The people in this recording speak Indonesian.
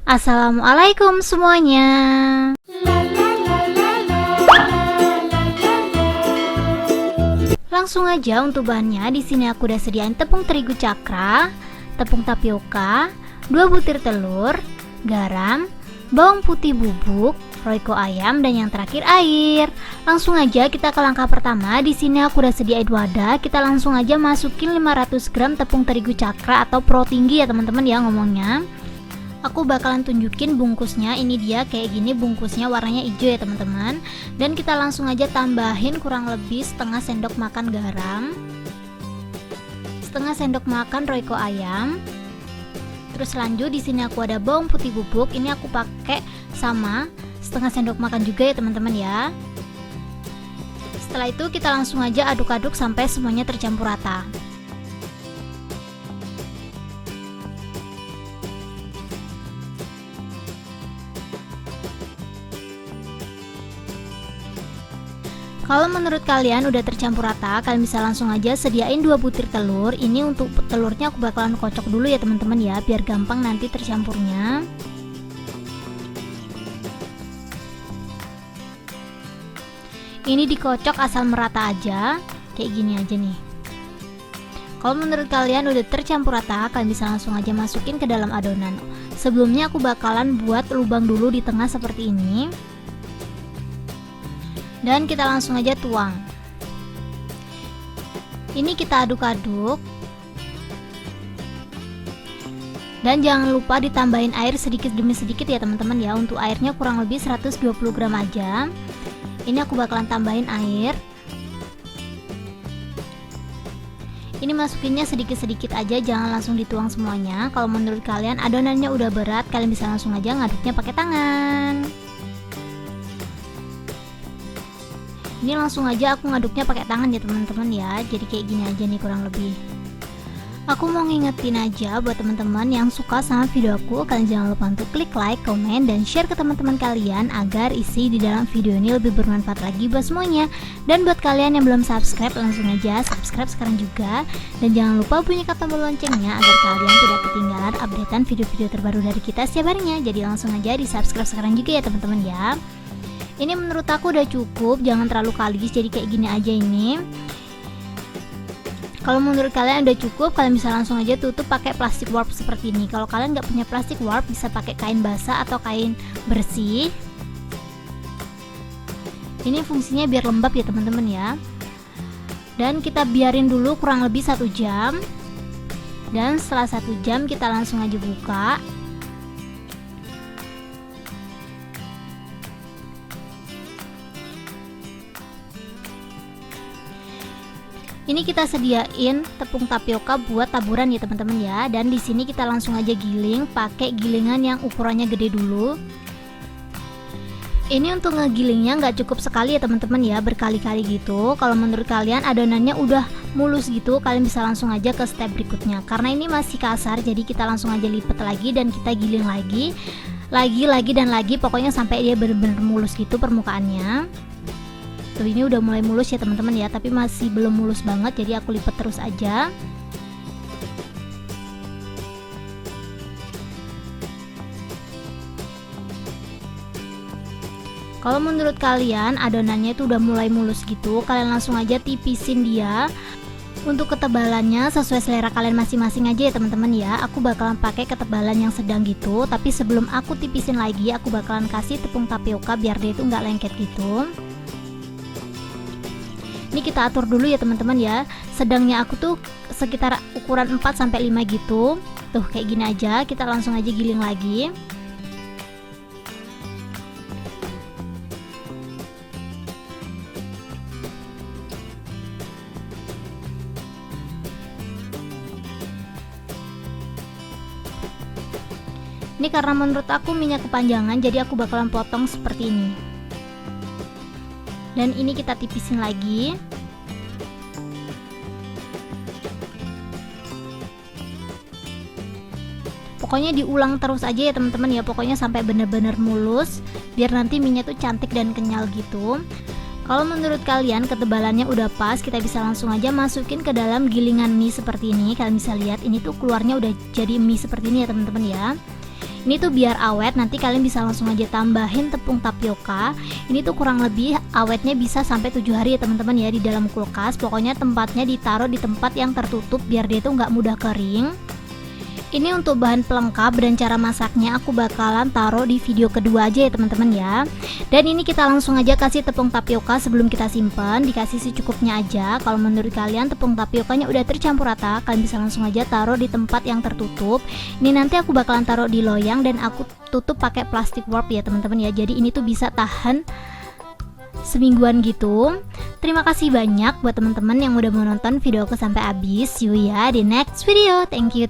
Assalamualaikum semuanya. Langsung aja untuk bahannya. Di sini aku udah sediain tepung terigu cakra, tepung tapioka, 2 butir telur, garam, bawang putih bubuk, royco ayam, dan yang terakhir air. Langsung aja kita ke langkah pertama. Di sini aku udah sediain wadah. Kita langsung aja masukin 500 gram tepung terigu cakra atau pro tinggi ya teman-teman ya ngomongnya. Aku bakalan tunjukin bungkusnya. Ini dia kayak gini bungkusnya, warnanya hijau ya teman-teman. Dan kita langsung aja tambahin kurang lebih setengah sendok makan garam, setengah sendok makan royco ayam. Terus lanjut di sini aku ada bawang putih bubuk. Ini aku pakai sama setengah sendok makan juga ya teman-teman ya. Setelah itu kita langsung aja aduk-aduk sampai semuanya tercampur rata. Kalau menurut kalian udah tercampur rata, kalian bisa langsung aja sediain 2 butir telur. Ini untuk telurnya aku bakalan kocok dulu ya teman-teman ya, biar gampang nanti tercampurnya. Ini dikocok asal merata aja, kayak gini aja nih. Kalau menurut kalian udah tercampur rata, kalian bisa langsung aja masukin ke dalam adonan. Sebelumnya aku bakalan buat lubang dulu di tengah seperti ini. Dan kita langsung aja tuang. Ini kita aduk-aduk. Dan jangan lupa ditambahin air sedikit demi sedikit ya teman-teman ya. Untuk airnya kurang lebih 120 gram aja. Ini aku bakalan tambahin air. Ini masukinnya sedikit-sedikit aja, jangan langsung dituang semuanya. Kalau menurut kalian adonannya udah berat, kalian bisa langsung aja ngaduknya pakai tangan. Ini langsung aja aku ngaduknya pakai tangan ya teman-teman ya. Jadi kayak gini aja nih kurang lebih. Aku mau ngingetin aja buat teman-teman yang suka sama video aku, kalian jangan lupa untuk klik like, komen, dan share ke teman-teman kalian agar isi di dalam video ini lebih bermanfaat lagi buat semuanya. Dan buat kalian yang belum subscribe, langsung aja subscribe sekarang juga. Dan jangan lupa bunyikan tombol loncengnya agar kalian tidak ketinggalan updatean video-video terbaru dari kita setiap harinya. Jadi langsung aja di subscribe sekarang juga ya teman-teman ya. Ini menurut aku udah cukup, jangan terlalu kalis, jadi kayak gini aja ini. Kalau menurut kalian udah cukup, kalian bisa langsung aja tutup pakai plastik wrap seperti ini. Kalau kalian nggak punya plastik wrap, bisa pakai kain basah atau kain bersih. Ini fungsinya biar lembab ya teman-teman ya. Dan kita biarin dulu kurang lebih 1 jam. Dan setelah 1 jam kita langsung aja buka. Ini kita sediain tepung tapioka buat taburan ya teman-teman ya. Dan di sini kita langsung aja giling pakai gilingan yang ukurannya gede dulu. Ini untuk ngegilingnya nggak cukup sekali ya teman-teman ya, berkali-kali gitu. Kalau menurut kalian adonannya udah mulus gitu, kalian bisa langsung aja ke step berikutnya. Karena ini masih kasar, jadi kita langsung aja lipat lagi dan kita giling lagi, dan lagi, pokoknya sampai dia benar-benar mulus gitu permukaannya. Tuh ini udah mulai mulus ya teman-teman ya, tapi masih belum mulus banget, jadi aku lipat terus aja. Kalau menurut kalian adonannya itu udah mulai mulus gitu, kalian langsung aja tipisin dia. Untuk ketebalannya sesuai selera kalian masing-masing aja ya teman-teman ya. Aku bakalan pakai ketebalan yang sedang gitu, tapi sebelum aku tipisin lagi, aku bakalan kasih tepung tapioka biar dia itu nggak lengket gitu. Ini kita atur dulu ya teman-teman ya. Sedangnya aku tuh sekitar ukuran 4-5 gitu. Tuh kayak gini aja, kita langsung aja giling lagi. Ini karena menurut aku minyak kepanjangan, jadi aku bakalan potong seperti ini. Dan ini kita tipisin lagi. Pokoknya diulang terus aja ya teman-teman ya, pokoknya sampai bener-bener mulus biar nanti minyak tuh cantik dan kenyal gitu. Kalau menurut kalian ketebalannya udah pas, kita bisa langsung aja masukin ke dalam gilingan mie seperti ini. Kalian bisa lihat ini tuh keluarnya udah jadi mie seperti ini ya teman-teman ya. Ini tuh biar awet, nanti kalian bisa langsung aja tambahin tepung tapioka. Ini tuh kurang lebih awetnya bisa sampai 7 hari ya teman-teman ya di dalam kulkas. Pokoknya tempatnya ditaruh di tempat yang tertutup biar dia tuh nggak mudah kering. Ini untuk bahan pelengkap dan cara masaknya aku bakalan taruh di video kedua aja ya teman-teman ya. Dan ini kita langsung aja kasih tepung tapioka sebelum kita simpan, dikasih secukupnya aja. Kalau menurut kalian tepung tapiokanya udah tercampur rata, kalian bisa langsung aja taruh di tempat yang tertutup. Ini nanti aku bakalan taruh di loyang dan aku tutup pakai plastik wrap ya teman-teman ya. Jadi ini tuh bisa tahan semingguan gitu. Terima kasih banyak buat teman-teman yang udah menonton video aku sampai habis. See you ya di next video. Thank you.